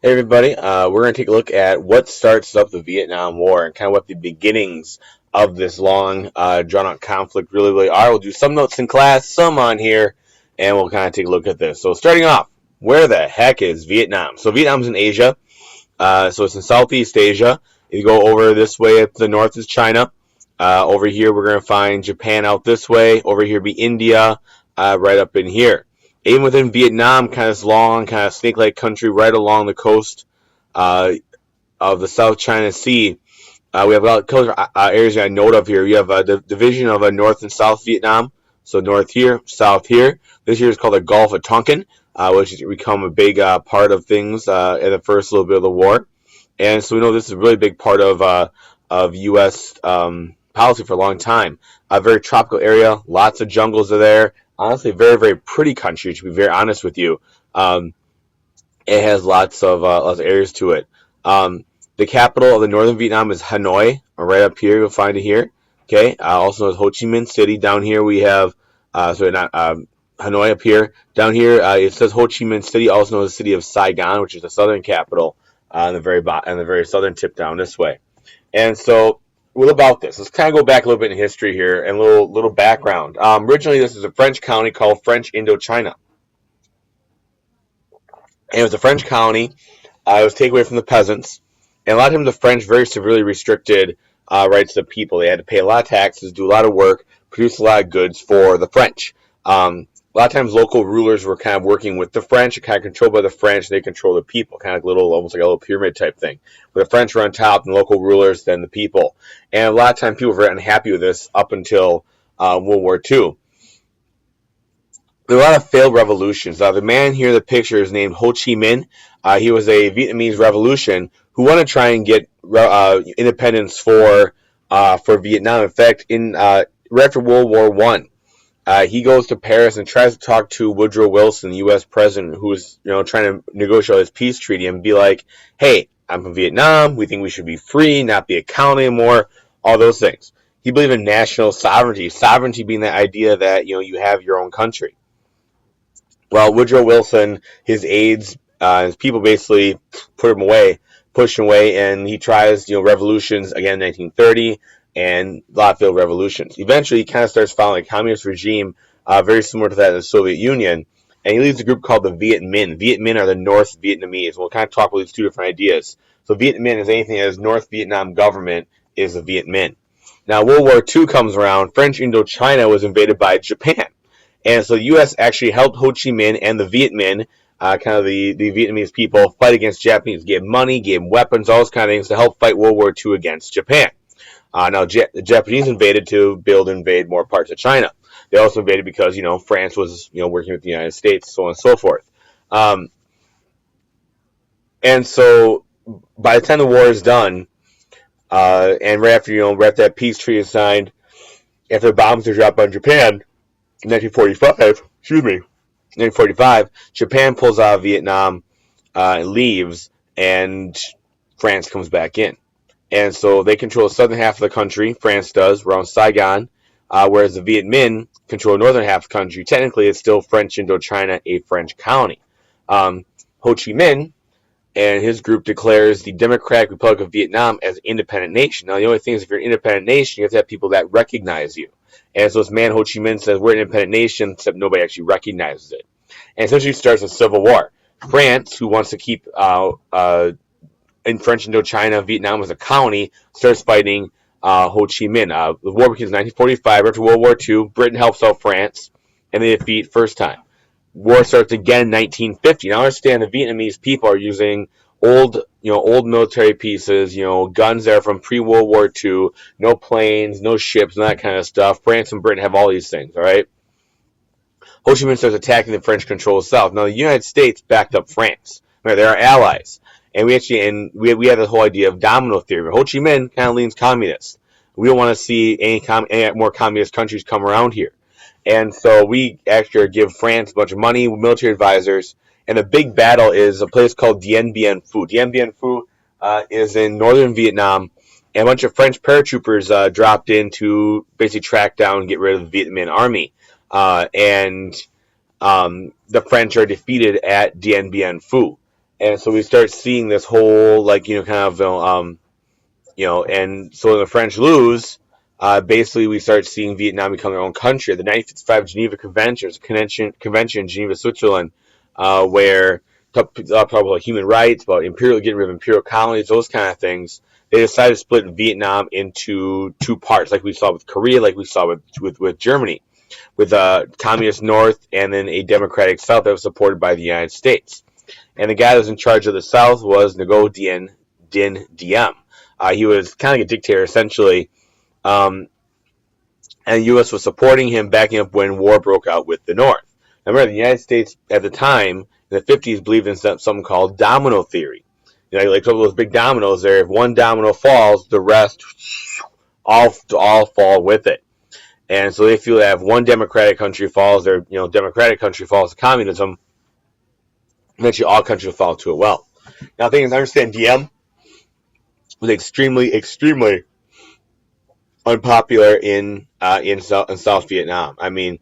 Hey everybody, we're going to take a look at what starts up the Vietnam War and kind of what the beginnings of this long, drawn-out conflict really are. We'll do some notes in class, some on here, and we'll kind of take a look at this. So starting off, where the heck is Vietnam? So Vietnam's in Asia, so it's in Southeast Asia. If you go over this way up to the north is China. Over here we're going to find Japan out this way. Over here be India, right up in here. Even within Vietnam, kind of this long, kind of snake-like country right along the coast uh, of the South China Sea. We have a lot of areas I note of here. You have the division of North and South Vietnam. So north here, south here. This here is called the Gulf of Tonkin, which has become a big part of things in the first little bit of the war. And so we know this is a really big part of U.S. Policy for a long time. A very tropical area, lots of jungles are there. Honestly, very, very pretty country, to be very honest with you. It has lots of areas to it. The capital of the northern Vietnam is Hanoi, right up here. You'll find it here. Okay. Also known as Ho Chi Minh City. Down here we have, Hanoi up here. Down here it says Ho Chi Minh City, also known as the city of Saigon, which is the southern capital, on the very southern tip down this way. And so, what about this? Let's kind of go back a little bit in history here and a little background. Originally, this is a French colony called French Indochina. And it was a French colony. It was taken away from the peasants. And a lot of times the French very severely restricted rights of the people. They had to pay a lot of taxes, do a lot of work, produce a lot of goods for the French. A lot of times local rulers were kind of working with the French, kind of controlled by the French, they control the people, kind of almost like a little pyramid type thing. Where the French were on top, and local rulers, then the people. And a lot of times people were very unhappy with this up until World War II. There were a lot of failed revolutions. The man here in the picture is named Ho Chi Minh. He was a Vietnamese revolution who wanted to try and get independence for Vietnam. In fact, right after World War I, he goes to Paris and tries to talk to Woodrow Wilson, the U.S. president, who was trying to negotiate this peace treaty, and be like, "Hey, I'm from Vietnam. We think we should be free, not be a colony anymore. All those things." He believed in national sovereignty. Sovereignty being the idea that you have your own country. Well, Woodrow Wilson, his aides, his people basically pushed him away, and he tries revolutions again in 1930. And a lot of failed revolutions. Eventually, he kind of starts following a communist regime very similar to that of the Soviet Union, and he leads a group called the Viet Minh. Viet Minh are the North Vietnamese. We'll kind of talk about these two different ideas. So Viet Minh is anything as North Vietnam government is the Viet Minh. Now, World War II comes around. French Indochina was invaded by Japan, and so the U.S. actually helped Ho Chi Minh and the Viet Minh, kind of the Vietnamese people, fight against Japanese. Gave money, gave weapons, all those kind of things to help fight World War II against Japan. Now, the Japanese invaded to invade more parts of China. They also invaded because, France was, working with the United States, so on and so forth. And so, by the time the war is done, and right after that peace treaty is signed, after the bombs are dropped on Japan in 1945, Japan pulls out of Vietnam, and leaves, and France comes back in. And so they control the southern half of the country, France does, around Saigon, whereas the Viet Minh control the northern half of the country. Technically, it's still French Indochina, a French colony. Ho Chi Minh and his group declares the Democratic Republic of Vietnam as an independent nation. Now, the only thing is, if you're an independent nation, you have to have people that recognize you. And so this man, Ho Chi Minh, says, we're an independent nation, except nobody actually recognizes it. And essentially starts a civil war. France, who wants to keep in French Indochina, Vietnam was a colony, starts fighting Ho Chi Minh. The war begins in 1945, after World War II. Britain helps out France, and they defeat first time. War starts again in 1950. Now understand the Vietnamese people are using old military pieces, guns that are from pre-World War II, no planes, no ships, and that kind of stuff. France and Britain have all these things, all right? Ho Chi Minh starts attacking the French-controlled South. Now, the United States backed up France. Right, they're our allies. And we have this whole idea of domino theory. Ho Chi Minh kind of leans communist. We don't want to see any more communist countries come around here. And so we actually give France a bunch of money, military advisors, and the big battle is a place called Dien Bien Phu. Dien Bien Phu is in northern Vietnam, and a bunch of French paratroopers dropped in to basically track down and get rid of the Viet Minh army. And the French are defeated at Dien Bien Phu. And so we start seeing this whole, like, kind of, and so when the French lose, basically we start seeing Vietnam become their own country. The 1955 Geneva Convention, convention in Geneva, Switzerland, where talk about human rights, about getting rid of imperial colonies, those kind of things. They decided to split Vietnam into two parts, like we saw with Korea, like we saw with Germany, with a communist North and then a democratic South that was supported by the United States. And the guy that was in charge of the South was Ngo Dinh Diem. He was kind of like a dictator, essentially, um, and the U.S. was supporting him, backing up when war broke out with the North. Now, remember, the United States at the time, in the 50s, believed in something called domino theory. Like some of those big dominoes there, if one domino falls, the rest all fall with it. And so they feel that if one democratic country falls, their democratic country falls to communism, eventually all countries will fall to it. Well, now the thing is, I understand Diem was extremely unpopular in South Vietnam. I mean,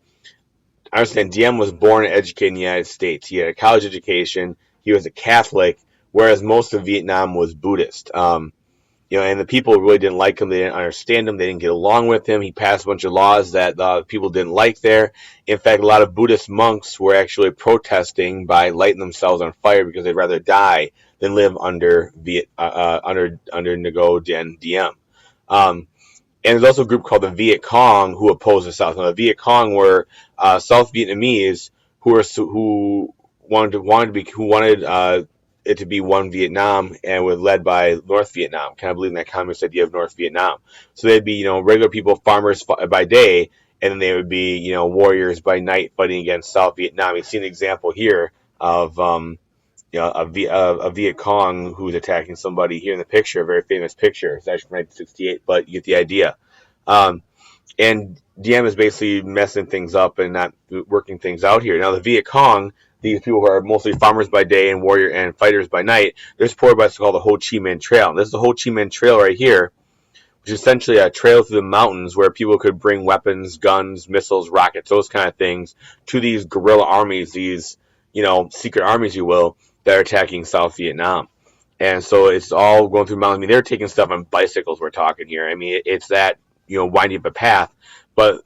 I understand Diem was born and educated in the United States. He had a college education. He was a Catholic, whereas most of Vietnam was Buddhist. And the people really didn't like him. They didn't understand him. They didn't get along with him. He passed a bunch of laws that people didn't like there. In fact, a lot of Buddhist monks were actually protesting by lighting themselves on fire because they'd rather die than live under Ngo Dinh Diem. And there's also a group called the Viet Cong who opposed the South. Now, the Viet Cong were South Vietnamese who wanted it to be one Vietnam and were led by North Vietnam, kind of believing that communist idea of North Vietnam. So they'd be regular people, farmers by day, and then they would be warriors by night fighting against South Vietnam. You see an example here of a Viet Cong who's attacking somebody here in the picture, a very famous picture. It's actually from 1968, but you get the idea. And Diem is basically messing things up and not working things out here. Now, the Viet Cong, these people who are mostly farmers by day and warrior and fighters by night, they're supported by what's called the Ho Chi Minh Trail. And this is the Ho Chi Minh Trail right here, which is essentially a trail through the mountains where people could bring weapons, guns, missiles, rockets, those kind of things to these guerrilla armies, these secret armies, you will, that are attacking South Vietnam. And so it's all going through mountains. I mean, they're taking stuff on bicycles, we're talking here. I mean, it's that, winding up a path. But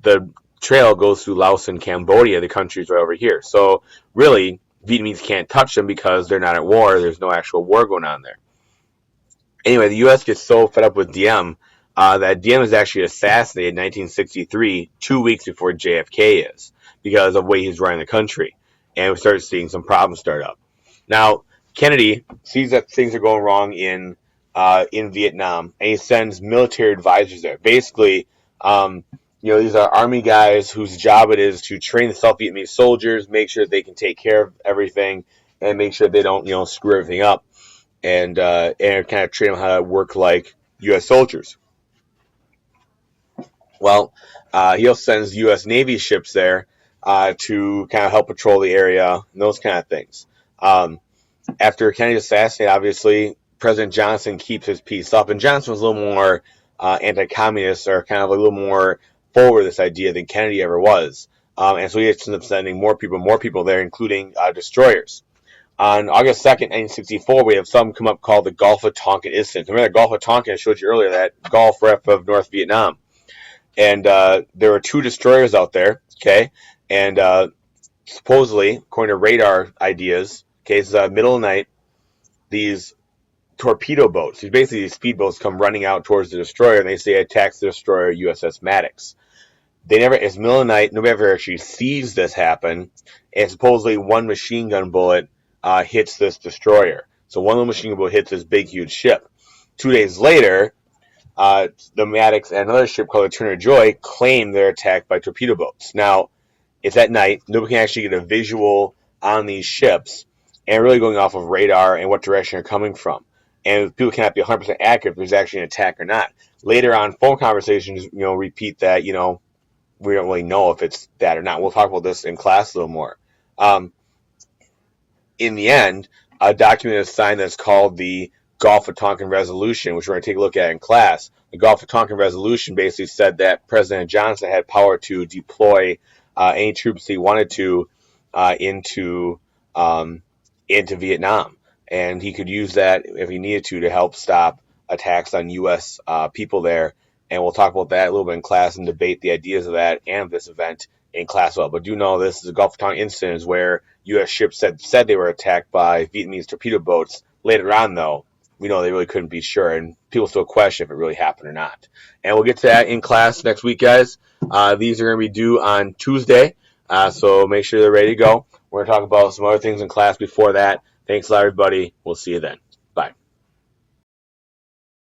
the trail goes through Laos and Cambodia, the countries right over here. So really, Vietnamese can't touch them because they're not at war. There's no actual war going on there. Anyway, the U.S. gets so fed up with Diem that Diem is actually assassinated in 1963, 2 weeks before JFK is, because of the way he's running the country. And we started seeing some problems start up. Now, Kennedy sees that things are going wrong in Vietnam, and he sends military advisors there. Basically, these are army guys whose job it is to train the South Vietnamese soldiers, make sure they can take care of everything, and make sure they don't, screw everything up, and kind of train them how to work like U.S. soldiers. Well, he also sends U.S. Navy ships there to kind of help patrol the area and those kind of things. After Kennedy's assassination, obviously, President Johnson keeps his peace up, and Johnson was a little more anti-communist, or kind of a little more forward this idea than Kennedy ever was. And so he ends up sending more people there, including destroyers. On August 2nd, 1964, we have something come up called the Gulf of Tonkin incident. Remember the Gulf of Tonkin? I showed you earlier, that Gulf ref of North Vietnam. And there were 2 destroyers out there, okay? And supposedly, according to radar ideas, okay, it's middle of the night, these torpedo boats, basically these speedboats, come running out towards the destroyer, and they say attacks the destroyer USS Maddox. It's middle of the night, nobody ever actually sees this happen, and supposedly one machine gun bullet hits this destroyer. So one little machine gun bullet hits this big, huge ship. 2 days later, the Maddox and another ship called the Turner Joy claim they're attacked by torpedo boats. Now, it's at night, nobody can actually get a visual on these ships, and really going off of radar and what direction they're coming from. And people cannot be 100% accurate if there's actually an attack or not. Later on, phone conversations, repeat that, we don't really know if it's that or not. We'll talk about this in class a little more. In the end, a document is signed that's called the Gulf of Tonkin Resolution, which we're going to take a look at in class. The Gulf of Tonkin Resolution basically said that President Johnson had power to deploy any troops he wanted to into into Vietnam. And he could use that if he needed to help stop attacks on U.S. People there. And we'll talk about that a little bit in class and debate the ideas of that and this event in class. Well, but do know this is a Gulf of Tonkin incident where U.S. ships said they were attacked by Vietnamese torpedo boats. Later on, though, we know they really couldn't be sure, and people still question if it really happened or not. And we'll get to that in class next week, guys. These are going to be due on Tuesday, so make sure they're ready to go. We're going to talk about some other things in class before that. Thanks a lot, everybody. We'll see you then.